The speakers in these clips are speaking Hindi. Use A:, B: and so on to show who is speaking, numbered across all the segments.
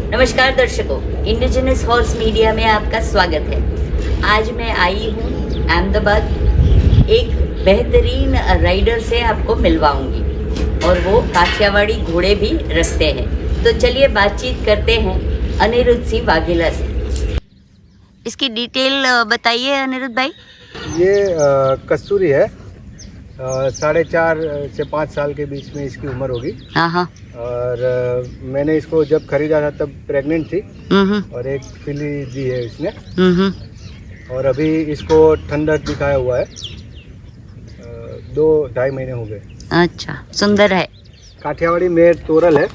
A: नमस्कार दर्शकों, इंडिजिनस हॉर्स मीडिया में आपका स्वागत है। आज मैं आई हूँ अहमदाबाद, एक बेहतरीन राइडर से आपको मिलवाऊंगी और वो काठियावाड़ी घोड़े भी रखते हैं। तो चलिए बातचीत करते हैं अनिरुद्ध सिंह वाघेला से। इसकी डिटेल बताइए अनिरुद्ध भाई।
B: ये कस्तूरी है, 4.5 से 5 साल के बीच में इसकी उम्र होगी।
A: हाँ।
B: और मैंने इसको जब खरीदा था तब प्रेग्नेंट थी और एक फिली दी है इसने। और अभी इसको ठंडर दिखाया हुआ है, 2-2.5 महीने हो गए।
A: अच्छा, सुंदर है।
B: काठियावाड़ी मेर तोरल है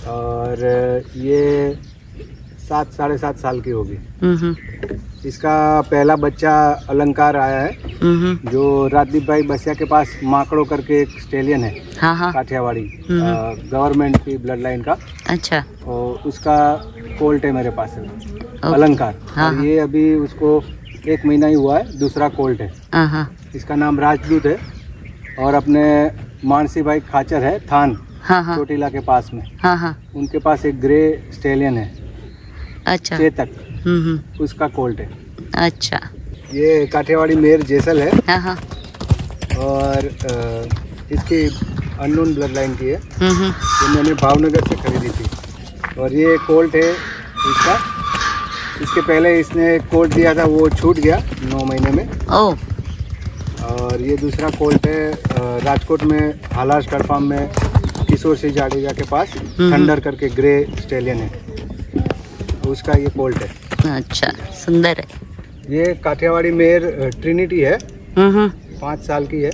B: और ये 7-7.5 साल की होगी। इसका पहला बच्चा अलंकार आया है, जो राजदीप भाई बसिया के पास माकड़ो करके एक स्टेलियन है।
A: हाँ।
B: काठियावाड़ी गवर्नमेंट की ब्लड लाइन का।
A: अच्छा।
B: और उसका कोल्ट है मेरे पास है, अलंकार। और ये अभी उसको 1 महीना ही हुआ है, दूसरा कोल्ट है। इसका नाम राजदूत है और अपने मानसी भाई खाचर है थान, चोटीला के पास में। उनके पास एक ग्रे स्टेलियन है।
A: अच्छा।
B: चेतक, उसका कोल्ट है।
A: अच्छा।
B: ये काठियावाड़ी मेर जैसल है।
A: हाँ।
B: और इसकी अननोन ब्लड लाइन की है। ये मैंने भावनगर से खरीदी थी। और ये कोल्ट है इसका। इसके पहले इसने कोल्ट दिया था, वो छूट गया 9 महीने में। और ये दूसरा कोल्ट है, राजकोट में हालार स्टड फार्म में किशोर सिंह जाडेजा के पास थंडर करके ग्रे स्टेलियन है, उसका ये कोल्ट है।
A: अच्छा, सुंदर है।
B: ये काठियावाड़ी मेर ट्रिनिटी है, 5 साल की है।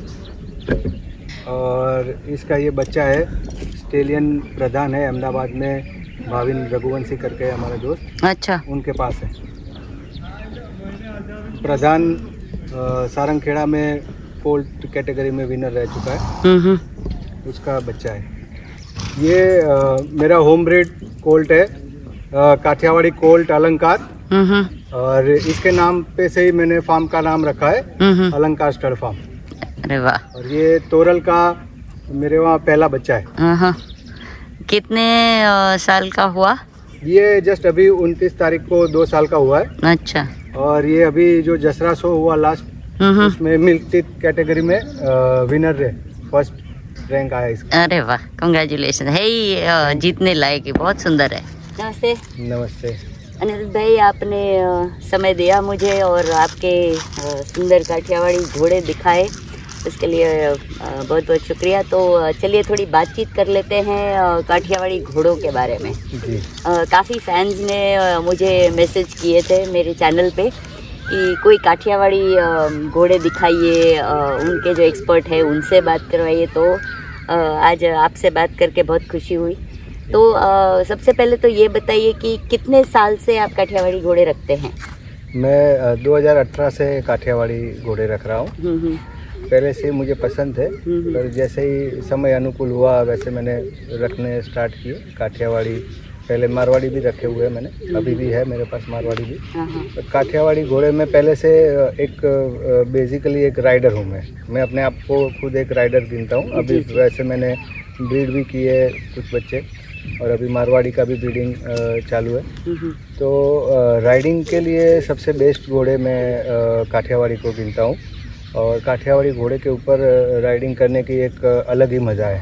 B: और इसका ये बच्चा है, स्टेलियन प्रधान है अहमदाबाद में, भाविन रघुवंशी करके हमारा दोस्त।
A: अच्छा।
B: उनके पास है। प्रधान सारंगखेड़ा में कोल्ट कैटेगरी में विनर रह चुका है, उसका बच्चा है। ये मेरा होम ब्रीड कोल्ट है, काठियावाड़ी कोल्ट अलंकार। और इसके नाम पे से ही मैंने फार्म का नाम रखा है, अलंकार स्टड फार्म।
A: अरे वाह।
B: और ये तोरल का मेरे वहाँ पहला बच्चा है।
A: कितने साल का हुआ?
B: ये जस्ट अभी 29 तारीख को 2 साल का हुआ है।
A: अच्छा।
B: और ये अभी जो जसरा शो हुआ लास्ट, उसमें मिल्क टीथ कैटेगरी में विनर रहे, फर्स्ट रैंक आया इसका।
A: अरे वाह, कांग्रेचुलेशन है। ये जीतने लायक है, बहुत सुंदर है। नमस्ते।
B: नमस्ते
A: अनिरुद्ध भाई, आपने समय दिया मुझे और आपके सुंदर काठियावाड़ी घोड़े दिखाए, उसके लिए बहुत बहुत शुक्रिया। तो चलिए थोड़ी बातचीत कर लेते हैं काठियावाड़ी घोड़ों के बारे में। काफ़ी फैंस ने मुझे मैसेज किए थे मेरे चैनल पे कि कोई काठियावाड़ी घोड़े दिखाइए, उनके जो एक्सपर्ट है उनसे बात करवाइए। तो आज आपसे बात करके बहुत खुशी हुई। तो सबसे पहले तो ये बताइए कि कितने साल से आप काठियावाड़ी घोड़े रखते हैं?
B: मैं 2018 से काठियावाड़ी घोड़े रख रहा हूँ। पहले से मुझे पसंद थे, पर जैसे ही समय अनुकूल हुआ वैसे मैंने रखने स्टार्ट किए काठियावाड़ी। पहले मारवाड़ी भी रखे हुए हैं मैंने, अभी भी है मेरे पास मारवाड़ी भी। तो काठियावाड़ी घोड़े में पहले से एक बेसिकली एक राइडर हूँ मैं अपने आप को खुद एक राइडर गिनता हूँ। अभी वैसे मैंने ब्रीड भी किए कुछ बच्चे, और अभी मारवाड़ी का भी ब्रीडिंग चालू है। तो राइडिंग के लिए सबसे बेस्ट घोड़े मैं काठियावाड़ी को गिनता हूँ। और काठियावाड़ी घोड़े के ऊपर राइडिंग करने की एक अलग ही मज़ा है।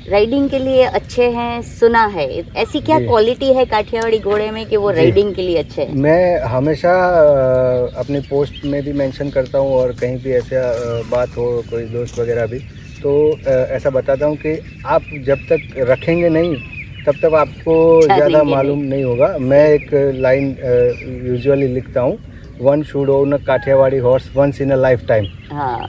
A: राइडिंग के लिए अच्छे हैं सुना है, ऐसी क्या क्वालिटी है काठियावाड़ी घोड़े में कि वो राइडिंग के लिए अच्छे हैं? मैं
B: हमेशा अपनी पोस्ट में भी मेंशन करता हूँ, और कहीं भी ऐसा बात हो, कोई दोस्त वगैरह भी, तो ऐसा बताता हूँ कि आप जब तक रखेंगे नहीं तब तक आपको ज़्यादा मालूम नहीं होगा। मैं एक लाइन यूजुअली लिखता हूँ, one should own a Kathiawadi horse once in a lifetime.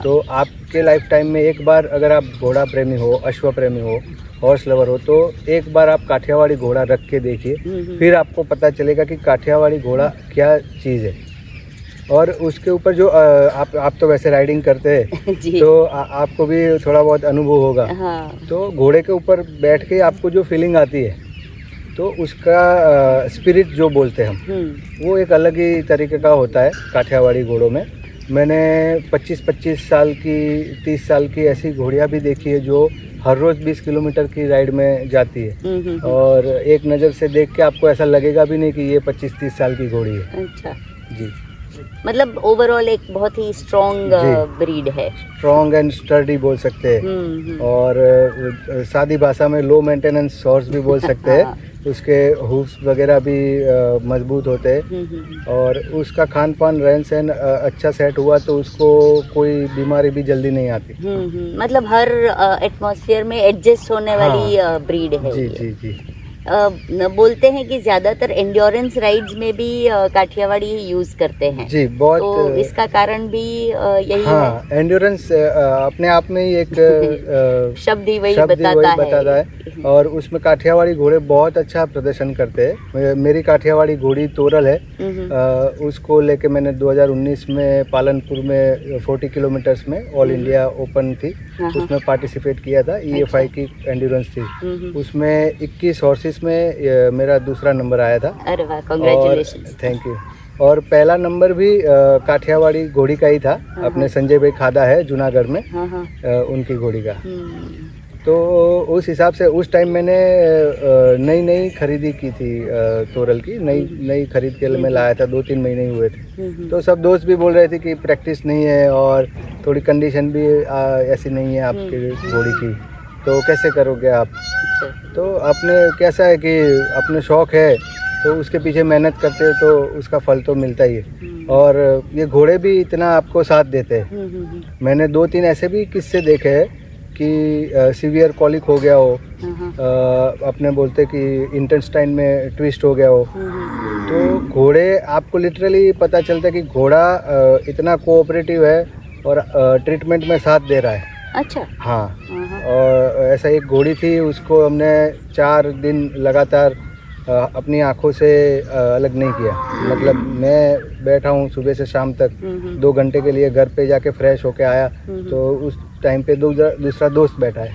B: तो आपके लाइफ टाइम में एक बार अगर आप घोड़ा प्रेमी हो, अश्व प्रेमी हो, हॉर्स लवर हो, तो एक बार आप काठियावाड़ी घोड़ा रख के देखिए, फिर आपको पता चलेगा कि काठियावाड़ी घोड़ा क्या चीज़ है। और उसके ऊपर जो आप तो वैसे राइडिंग करते हैं तो आपको भी थोड़ा बहुत अनुभव होगा। तो घोड़े के ऊपर बैठ के आपको जो फीलिंग आती है, तो उसका स्पिरिट जो बोलते हैं हम, वो एक अलग ही तरीके का होता है काठियावाड़ी घोड़ों में। मैंने 25-25 साल की 30 साल की ऐसी घोड़ियाँ भी देखी है जो हर रोज़ 20 किलोमीटर की राइड में जाती है।
A: हम्म।
B: और एक नज़र से देख के आपको ऐसा लगेगा भी नहीं कि ये 25-30 साल की घोड़ी है।
A: अच्छा,
B: जी,
A: मतलब ओवरऑल एक बहुत ही स्ट्रॉन्ग
B: जी।
A: ब्रीड है।
B: स्ट्रॉन्ग एंड स्टर्डी बोल सकते हैं।
A: हम्म।
B: और सादी भाषा में लो मेंटेनेंस हॉर्स भी बोल सकते हैं।
A: हाँ।
B: उसके हूफ्स वगैरह भी मजबूत होते हैं। और उसका खान पान रहन सहन अच्छा सेट हुआ तो उसको कोई बीमारी भी जल्दी नहीं आती।
A: मतलब हर एटमॉस्फेयर में एडजस्ट होने
B: हाँ।
A: वाली ब्रीड है
B: जी
A: ये।
B: जी जी।
A: बोलते हैं कि ज्यादातर एंड्योरेंस राइड्स में भी काठियावाड़ी यूज करते हैं।
B: जी, बहुत।
A: तो इसका कारण भी यही
B: हाँ, एंड्योरेंस अपने आप में ही एक
A: शब्द ही वही
B: शब्द ही वही बताता
A: है।
B: है। और उसमें काठियावाड़ी घोड़े बहुत अच्छा प्रदर्शन करते हैं। मेरी काठियावाड़ी घोड़ी तोरल है। उसको लेके मैंने 2019 में पालनपुर में 40 किलोमीटर्स में ऑल इंडिया ओपन थी, उसमें पार्टिसिपेट किया था। EFI की एंड्योरेंस थी। उसमें 21 हॉर्सेस में मेरा दूसरा नंबर आया था।
A: अरे वाह, कांग्रेचुलेशंस।
B: Thank you. और पहला नंबर भी काठियावाड़ी घोड़ी का ही था। अपने संजय भाई खादा है जूनागढ़ में, उनकी घोड़ी का। तो उस हिसाब से उस टाइम मैंने नई नई खरीदी की थी तोरल की। नई खरीद के लिए मैं लाया था, 2-3 महीने ही हुए थे। तो सब दोस्त भी बोल रहे थे कि प्रैक्टिस नहीं है और थोड़ी कंडीशन भी ऐसी नहीं है आपकी घोड़ी की, तो कैसे करोगे आप। तो अपने कैसा है कि अपने शौक है तो उसके पीछे मेहनत करते हो तो उसका फल तो मिलता ही है। और ये घोड़े भी इतना आपको साथ देते हैं। मैंने 2-3 ऐसे भी किस्से देखे हैं कि सीवियर कॉलिक हो गया हो, अपने बोलते कि इंटेस्टाइन में ट्विस्ट हो गया हो, तो घोड़े आपको लिटरली पता चलता है कि घोड़ा इतना कोऑपरेटिव है और ट्रीटमेंट में साथ दे रहा है।
A: अच्छा।
B: हाँ। और ऐसा एक घोड़ी थी, उसको हमने 4 दिन लगातार अपनी आंखों से अलग नहीं किया। मतलब मैं बैठा हूँ सुबह से शाम तक 2 घंटे के लिए, घर पे जाके फ्रेश होके आया तो उस टाइम पे दूसरा दोस्त बैठा है।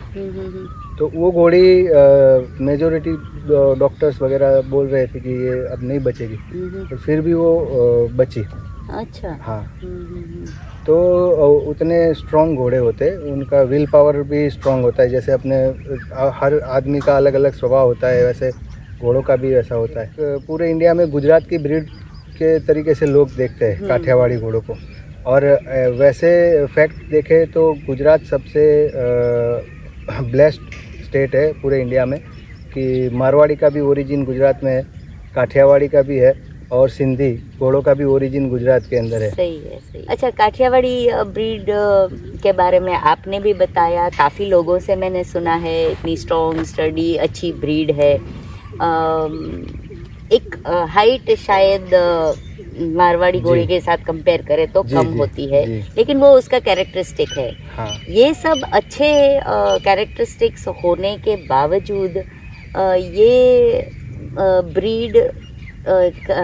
B: तो वो घोड़ी मेजोरिटी डॉक्टर्स वगैरह बोल रहे थे कि ये अब नहीं बचेगी, तो फिर भी वो बची।
A: अच्छा।
B: हाँ। तो उतने स्ट्रॉन्ग घोड़े होते, उनका विल पावर भी स्ट्रॉन्ग होता है। जैसे अपने हर आदमी का अलग अलग स्वभाव होता है, वैसे घोड़ों का भी ऐसा होता है। पूरे इंडिया में गुजरात की ब्रीड के तरीके से लोग देखते हैं काठियावाड़ी घोड़ों को। और वैसे फैक्ट देखें तो गुजरात सबसे ब्लेस्ड स्टेट है पूरे इंडिया में, कि मारवाड़ी का भी ओरिजिन गुजरात में है, काठियावाड़ी का भी है, और सिंधी घोड़ों का भी ओरिजिन गुजरात के अंदर है।
A: सही है, सही। अच्छा, काठियावाड़ी ब्रीड के बारे में आपने भी बताया, काफ़ी लोगों से मैंने सुना है इतनी स्ट्रॉन्ग स्टडी अच्छी ब्रीड है। एक हाइट शायद मारवाड़ी घोड़े के साथ कंपेयर करें तो कम होती है, लेकिन वो उसका कैरेक्टरिस्टिक है।
B: हाँ।
A: ये सब अच्छे कैरेक्टरिस्टिक्स होने के बावजूद ये ब्रीड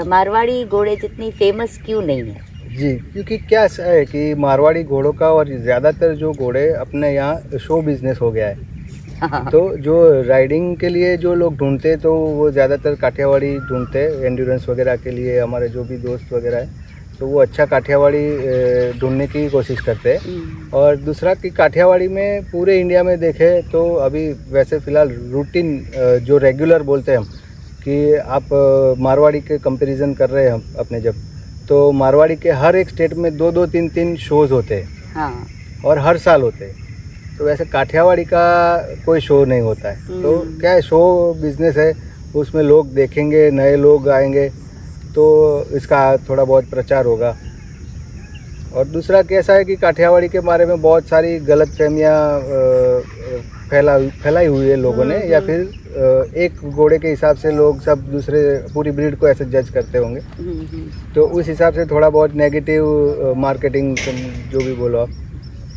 A: मारवाड़ी घोड़े जितनी फेमस क्यों नहीं है?
B: जी, क्योंकि क्या है कि मारवाड़ी घोड़ों का और ज़्यादातर जो घोड़े अपने यहाँ शो बिजनेस हो गया है। तो जो राइडिंग के लिए जो लोग ढूंढते तो वो ज़्यादातर काठियावाड़ी ढूंढते एंड्योरेंस वगैरह के लिए। हमारे जो भी दोस्त वगैरह है तो वो अच्छा काठियावाड़ी ढूंढने की कोशिश करते हैं। और दूसरा कि काठियावाड़ी में पूरे इंडिया में देखें तो अभी वैसे फ़िलहाल रूटीन जो रेगुलर बोलते हैं हम कि आप मारवाड़ी के कंपैरिजन कर रहे हैं हम अपने, जब तो मारवाड़ी के हर एक स्टेट में 2-2, 3-3 शोज़ होते हैं। हाँ। और हर साल होते हैं। तो वैसे काठियावाड़ी का कोई शो नहीं होता है। तो क्या है, शो बिजनेस है, उसमें लोग देखेंगे, नए लोग आएंगे तो इसका थोड़ा बहुत प्रचार होगा। और दूसरा कैसा है कि काठियावाड़ी के बारे में बहुत सारी गलत फहमियाँ फैलाई हुई है लोगों ने, या फिर एक घोड़े के हिसाब से लोग सब दूसरे पूरी ब्रीड को ऐसे जज करते होंगे। तो उस हिसाब से थोड़ा बहुत नेगेटिव मार्केटिंग जो भी बोलो आप,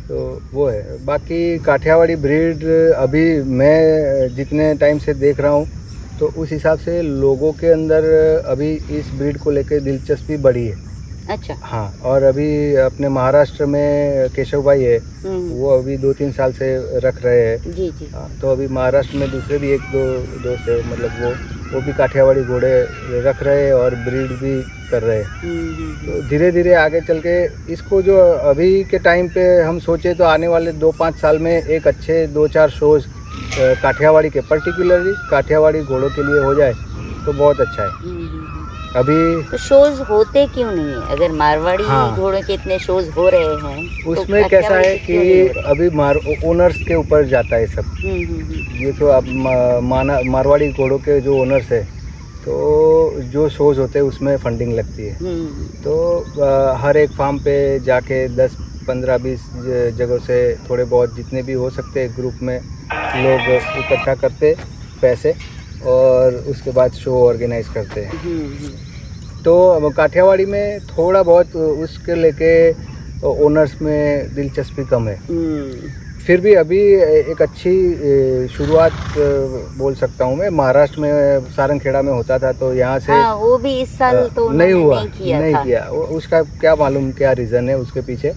B: तो वो है। बाकी काठियावाड़ी ब्रीड अभी मैं जितने टाइम से देख रहा हूँ तो उस हिसाब से लोगों के अंदर अभी इस ब्रीड को लेकर दिलचस्पी बढ़ी है।
A: अच्छा।
B: हाँ। और अभी अपने महाराष्ट्र में केशव भाई है, वो अभी 2-3 साल से रख रहे हैं।
A: जी जी।
B: हाँ, तो अभी महाराष्ट्र में दूसरे भी 1-2 दोस्त है, मतलब वो भी काठियावाड़ी घोड़े रख रहे हैं और ब्रीड भी कर रहे हैं। तो धीरे धीरे आगे चल के इसको जो अभी के टाइम पे हम सोचे तो आने वाले 2-5 साल में एक अच्छे 2-4 शोज़ काठियावाड़ी के पर्टिकुलरली काठियावाड़ी घोड़ों के लिए हो जाए तो बहुत अच्छा है। अभी
A: तो शोज होते क्यों नहीं है? अगर मारवाड़ी
B: हाँ।
A: घोड़ों के इतने शोज हो रहे हैं तो
B: उसमें कैसा है
A: काठियावाड़ी के क्यों नहीं हो
B: कि
A: रहे?
B: अभी ओनर्स के ऊपर जाता है सब। ये तो अब मारवाड़ी घोड़ों के जो ओनर्स है तो जो शोज होते हैं उसमें फंडिंग लगती है। तो हर एक फार्म पे जाके 10, 15, 20 जगहों से थोड़े बहुत जितने भी हो सकते हैं ग्रुप में लोग इकट्ठा करते पैसे और उसके बाद शो ऑर्गेनाइज करते हैं। तो अब काठियावाड़ी में थोड़ा बहुत उसके लेके ओनर्स में दिलचस्पी कम है। फिर भी अभी एक अच्छी शुरुआत बोल सकता हूँ मैं। महाराष्ट्र में सारंगखेड़ा में होता था तो यहाँ से
A: हाँ, वो भी इस साल तो
B: नहीं हुआ,
A: नहीं किया।
B: उसका क्या मालूम क्या रीज़न है उसके पीछे।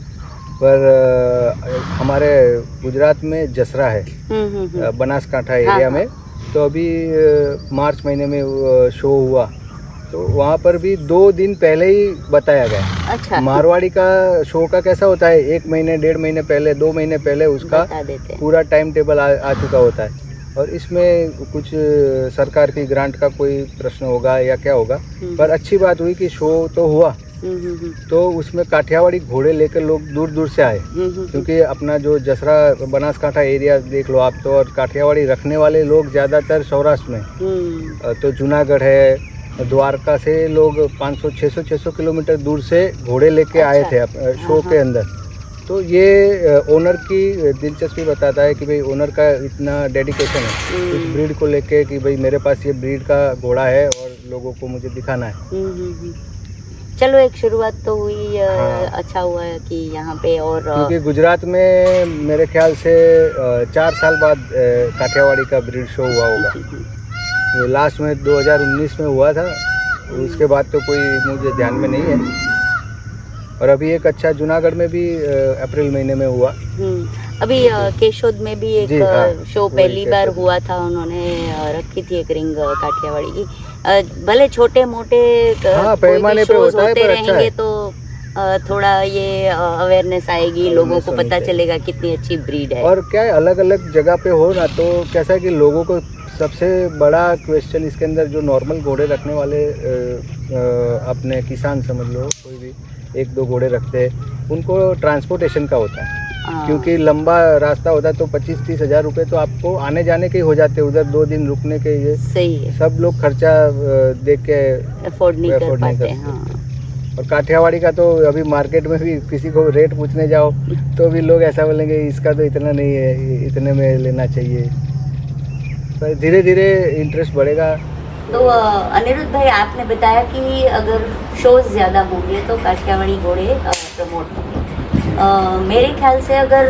B: पर हमारे गुजरात में जसरा है, बनासकांठा एरिया में। तो अभी मार्च महीने में शो हुआ तो वहाँ पर भी 2 दिन पहले ही बताया गया।
A: अच्छा।
B: मारवाड़ी का शो का कैसा होता है 1 महीने 1.5 महीने पहले 2 महीने पहले उसका पूरा टाइम टेबल आ चुका होता है। और इसमें कुछ सरकार की ग्रांट का कोई प्रश्न होगा या क्या होगा। पर अच्छी बात हुई कि शो तो हुआ। तो उसमें काठियावाड़ी घोड़े लेकर लोग दूर दूर से आए क्योंकि अपना जो जसरा बनासकांठा एरिया देख लो आप तो, और काठियावाड़ी रखने वाले लोग ज़्यादातर सौराष्ट्र में। तो जूनागढ़ है, द्वारका से लोग 500, 600 किलोमीटर दूर से घोड़े लेके आए थे शो के अंदर। तो ये ओनर की दिलचस्पी बताता है कि भाई ओनर का इतना डेडिकेशन है इस ब्रीड को लेके कि भाई मेरे पास ये ब्रीड का घोड़ा है और लोगों को मुझे दिखाना है।
A: चलो एक शुरुआत तो हुई।
B: हाँ।
A: अच्छा हुआ है कि यहाँ पे। और
B: क्योंकि गुजरात में मेरे ख्याल से 4 साल बाद काठियावाड़ी का ब्रीड शो हुआ होगा। लास्ट में 2019 में हुआ था, उसके बाद तो कोई मुझे ध्यान में नहीं है। और अभी एक अच्छा जूनागढ़ में भी अप्रैल महीने में हुआ।
A: अभी केशोद में भी एक शो पहली बार हुआ था। उन्होंने रखी थी एक रिंग काठियावाड़ी की। भले छोटे मोटे
B: पैमाने पे होता है पर अच्छा है।
A: तो थोड़ा ये अवेयरनेस आएगी, लोगों को पता चलेगा कितनी अच्छी ब्रीड है।
B: और क्या है अलग अलग जगह पे हो ना तो कैसा है कि लोगों को सबसे बड़ा क्वेश्चन इसके अंदर जो नॉर्मल घोड़े रखने वाले अपने किसान समझ लो कोई भी 1-2 घोड़े रखते हैं उनको ट्रांसपोर्टेशन का होता है। क्योंकि लंबा रास्ता होता है तो 25-30 हज़ार रुपये तो आपको आने जाने के ही हो जाते हैं। उधर 2 दिन रुकने के ये
A: सही है।
B: सब लोग खर्चा देख के
A: अफोर्ड नहीं कर पाते। हाँ।
B: और काठियावाड़ी का तो अभी मार्केट में भी किसी को रेट पूछने जाओ तो भी लोग ऐसा बोलेंगे इसका तो इतना नहीं है, इतने में लेना चाहिए। पर धीरे धीरे इंटरेस्ट बढ़ेगा।
A: तो अनिरुद्ध भाई आपने बताया कि अगर शोज ज़्यादा होंगे तो काठियावाड़ी घोड़े प्रमोट होंगे। मेरे ख्याल से अगर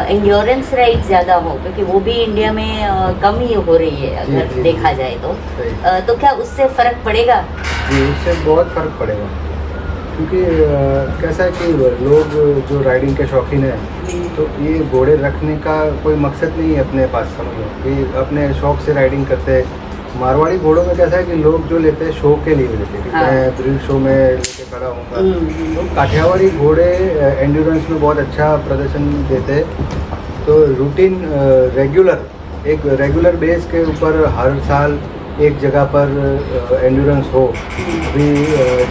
A: एंड्योरेंस राइड ज़्यादा हो, क्योंकि वो भी इंडिया में कम ही हो रही है अगर देखा जाए तो क्या उससे फ़र्क पड़ेगा?
B: जी उससे बहुत फ़र्क पड़ेगा। क्योंकि कैसा है कि लोग जो राइडिंग के शौकीन हैं तो ये घोड़े रखने का कोई मकसद नहीं है अपने पास, समझ लो कि अपने शौक से राइडिंग करते हैं। मारवाड़ी घोड़ों में कैसा है कि लोग जो लेते हैं शो के लिए लेते हैं। हाँ। मैं ब्रीड शो में लेके खड़ा हूँगा। तो काठियावाड़ी घोड़े एंड्योरेंस में बहुत अच्छा प्रदर्शन देते हैं। तो रूटीन रेगुलर बेस के ऊपर हर साल एक जगह पर एंड्योरेंस हो। अभी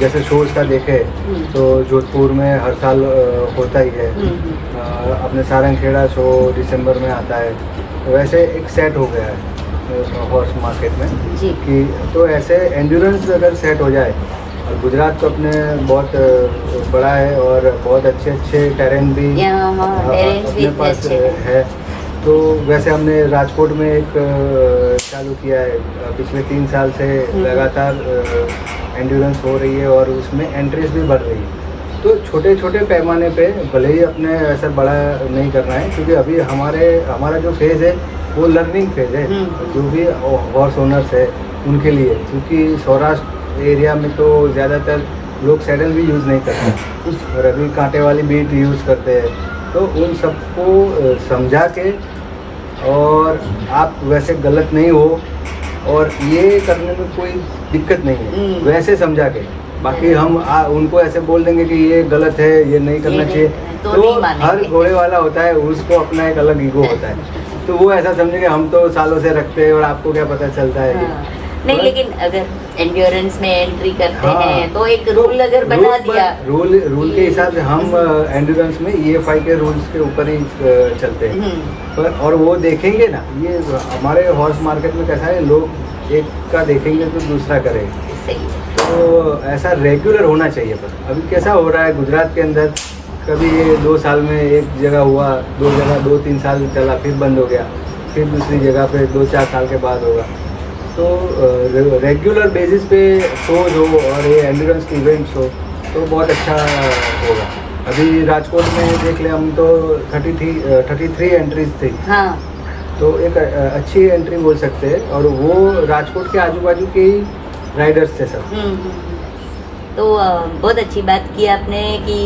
B: जैसे शोज़ का देखें तो जोधपुर में हर साल होता ही है। अपने सारंगखेड़ा शो दिसंबर में आता है। तो वैसे एक सेट हो गया है हॉर्स मार्केट में जी। कि तो ऐसे एंड्योरेंस अगर सेट हो जाए। और गुजरात तो अपने बहुत बड़ा है और बहुत अच्छे टेरेन भी अपने पास है। तो वैसे हमने राजकोट में एक चालू किया है, पिछले 3 साल से लगातार एंड्योरेंस हो रही है और उसमें एंट्रीज भी बढ़ रही है। तो छोटे छोटे पैमाने पे भले ही अपने ऐसा बड़ा नहीं करना है क्योंकि अभी हमारा जो फेज़ है वो लर्निंग फेज़ है। जो भी हॉर्स ओनर्स है उनके लिए, क्योंकि सौराष्ट्र एरिया में तो ज़्यादातर लोग सैडल भी यूज़ नहीं करते और अभी कांटे वाली बीट यूज़ करते हैं। तो उन सबको समझा के और आप वैसे गलत नहीं हो और ये करने में कोई दिक्कत नहीं है वैसे समझा के। बाकी हम उनको ऐसे बोल देंगे कि ये गलत है, ये नहीं करना चाहिए, तो हर घोड़े वाला होता है उसको अपना एक अलग ईगो होता है। तो वो ऐसा समझेंगे हम तो सालों से रखते हैं और आपको क्या पता चलता है।
A: हाँ। नहीं,
B: बस-
A: लेकिन अगर एंड्योरेंस में एंट्री करते
B: हाँ।
A: हैं तो एक रूल अगर बना दिया,
B: रूल के हिसाब से हम एंड्योरेंस में EFI के रूल्स के ऊपर ही चलते हैं। पर और वो देखेंगे ना, ये हमारे हॉर्स मार्केट में कैसा है, लोग एक का देखेंगे तो दूसरा करेंगे।
A: सही है।
B: तो ऐसा रेगुलर होना चाहिए। पर अभी कैसा हो रहा है गुजरात के अंदर, कभी ये 2 साल में एक जगह हुआ, 2 जगह 2-3 साल चला, फिर बंद हो गया, फिर दूसरी जगह पे 2-4 साल के बाद होगा। तो रेगुलर बेसिस पे शोज हो और ये एंड्योरेंस के इवेंट्स हो तो बहुत अच्छा होगा। अभी राजकोट में देख ले, हम तो 33 एंट्रीज थी,
A: हाँ।
B: तो एक अच्छी एंट्री बोल सकते हैं। और वो राजकोट के आजू बाजू के ही राइडर्स थे सब।
A: तो बहुत अच्छी बात की आपने कि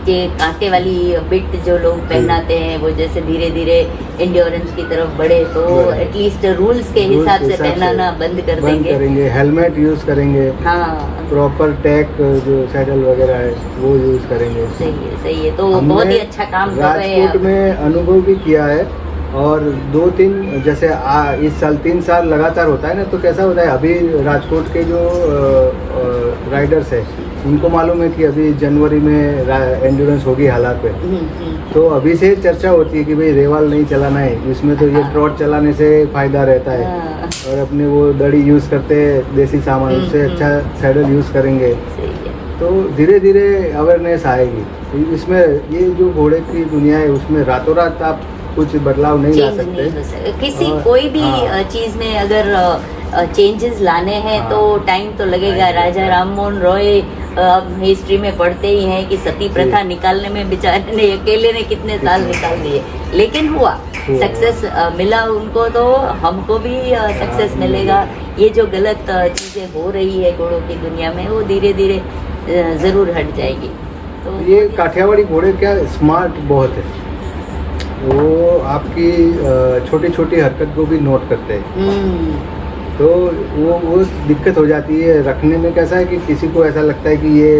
A: ये कांटे वाली बिट जो लोग पहनाते हैं वो जैसे धीरे धीरे एंड्योरेंस की तरफ बढ़े तो
B: बढ़े।
A: एटलीस्ट रूल्स के हिसाब से पहनाना बंद कर देंगे।
B: हेलमेट यूज करेंगे,
A: हाँ,
B: प्रॉपर टैग जो सैडल वगैरह है वो यूज करेंगे।
A: सही है। तो बहुत ही अच्छा काम कर रहे हैं
B: राजकोट
A: आप।
B: में अनुभव भी किया है। और 2-3 जैसे इस साल 3 साल लगातार होता है ना, तो कैसा होता है, अभी राजकोट के जो राइडर्स है उनको मालूम है कि अभी जनवरी में एंड्योरेंस होगी हालात पे। तो अभी से चर्चा होती है कि भाई रेवाल नहीं चलाना है, इसमें तो ये ट्रॉट चलाने से फायदा रहता है।
A: हाँ।
B: और अपने वो दड़ी यूज करते हैं देसी सामान, उससे अच्छा सैडल यूज करेंगे।
A: सही है।
B: तो धीरे धीरे अवेयरनेस आएगी। तो इसमें ये जो घोड़े की दुनिया है उसमें रातों रात आप कुछ बदलाव नहीं ला
A: चेंज
B: सकते।
A: नहीं हो सकता किसी
B: और-
A: कोई भी
B: हाँ।
A: चीज में अगर चेंजेस लाने हैं
B: हाँ।
A: तो टाइम तो लगेगा। राजा राम मोहन रॉय अब हिस्ट्री में पढ़ते ही हैं कि सती प्रथा निकालने में बेचारे ने अकेले ने कितने साल निकाल दिए, लेकिन हुआ सक्सेस मिला उनको, तो हमको भी सक्सेस मिलेगा। ये जो गलत चीजें हो रही है घोड़ों की दुनिया में वो धीरे धीरे जरूर हट जाएगी। तो
B: ये काठियावाड़ी घोड़े क्या स्मार्ट बहुत है, वो आपकी छोटी छोटी हरकत को भी नोट करते हैं। तो वो दिक्कत हो जाती है रखने में। कैसा है कि किसी को ऐसा लगता है कि ये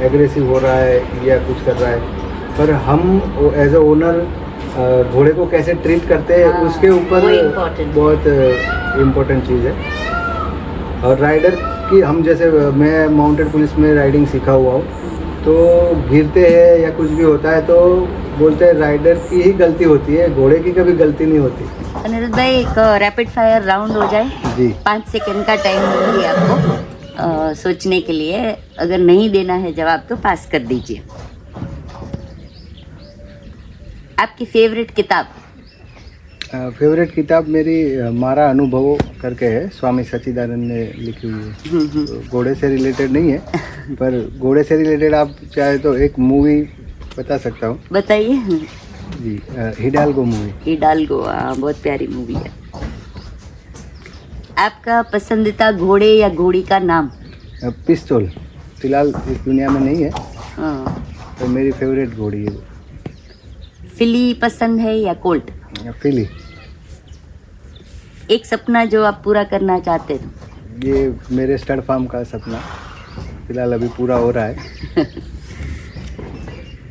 B: एग्रेसिव हो रहा है या कुछ कर रहा है, पर हम एज अ ओनर घोड़े को कैसे ट्रीट करते हैं
A: हाँ,
B: उसके ऊपर
A: वो important
B: बहुत इम्पोर्टेंट चीज़ है। और राइडर की, हम जैसे मैं माउंटेड पुलिस में राइडिंग सीखा हुआ हूँ, तो गिरते हैं या कुछ भी होता है तो बोलते हैं राइडर की ही गलती होती है, घोड़े की कभी गलती नहीं होती।
A: अनिरुद्ध भाई, एक रैपिड फायर राउंड हो जाए।
B: जी
A: 5 सेकंड का टाइम दूंगी आपको सोचने के लिए। अगर नहीं देना है जवाब तो पास कर दीजिए। आपकी फेवरेट किताब?
B: फेवरेट किताब मेरी मारा अनुभव करके है, स्वामी सच्चिदानंद ने लिखी हुई है। तो घोड़े से रिलेटेड नहीं है, पर घोड़े से रिलेटेड आप चाहे तो एक मूवी बता सकता हूँ।
A: बताइए।
B: जी हिडाल्गो मूवी।
A: हिडाल्गो, बहुत प्यारी मूवी है। आपका पसंदीदा घोड़े या घोड़ी का नाम?
B: पिस्तौल फिलहाल इस दुनिया में नहीं है,
A: हाँ।
B: तो मेरी फेवरेट घोड़ी है
A: फिली पसंद है या कोल्ट?
B: फिली।
A: एक सपना जो आप पूरा करना चाहते थे?
B: ये मेरे स्टड फार्म का सपना फिलहाल अभी पूरा हो रहा है।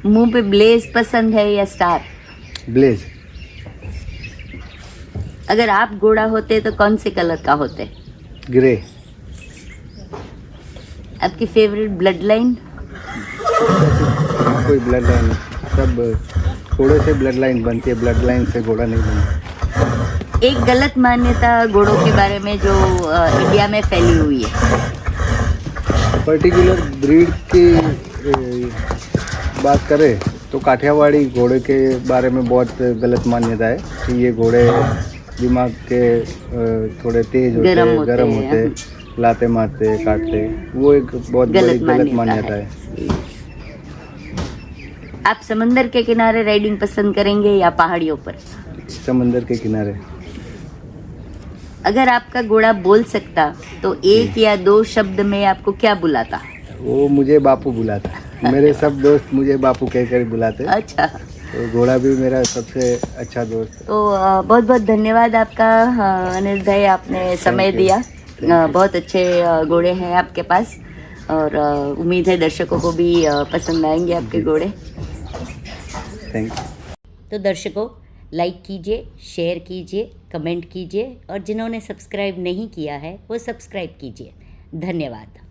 A: मुंह पे ब्लेज पसंद है या स्टार?
B: ब्लेज।
A: अगर आप घोड़ा होते तो कौन से कलर का होते?
B: ग्रे।
A: आपकी फेवरेट ब्लड लाइन?
B: कोई ब्लड लाइन, सब घोड़े से ब्लड लाइन बनती है, ब्लड लाइन से घोड़ा नहीं बनता।
A: एक गलत मान्यता घोड़ों के बारे में जो इंडिया में फैली हुई है?
B: पर्टिकुलर ब्रीड की बात करें तो काठियावाड़ी घोड़े के बारे में बहुत गलत मान्यता है कि ये घोड़े दिमाग के थोड़े तेज होते हैं, गर्म होते हैं, लाते मारते काटते। वो एक बहुत बड़ी गलत मान्यता है।
A: आप समंदर के किनारे राइडिंग पसंद करेंगे या पहाड़ियों पर?
B: समंदर के किनारे।
A: अगर आपका घोड़ा बोल सकता तो एक या 2 शब्द में आपको क्या बुलाता?
B: वो मुझे बापू बुलाता। मेरे सब दोस्त मुझे बापू कहकर बुलाते।
A: अच्छा।
B: तो घोड़ा भी मेरा सबसे अच्छा दोस्त है।
A: तो बहुत बहुत धन्यवाद आपका अनिल भाई, आपने समय दिया। बहुत अच्छे घोड़े हैं आपके पास और उम्मीद है दर्शकों को भी पसंद आएंगे आपके घोड़े।
B: Thank you.
A: तो दर्शकों, लाइक कीजिए, शेयर कीजिए, कमेंट कीजिए और जिन्होंने सब्सक्राइब नहीं किया है वो सब्सक्राइब कीजिए। धन्यवाद।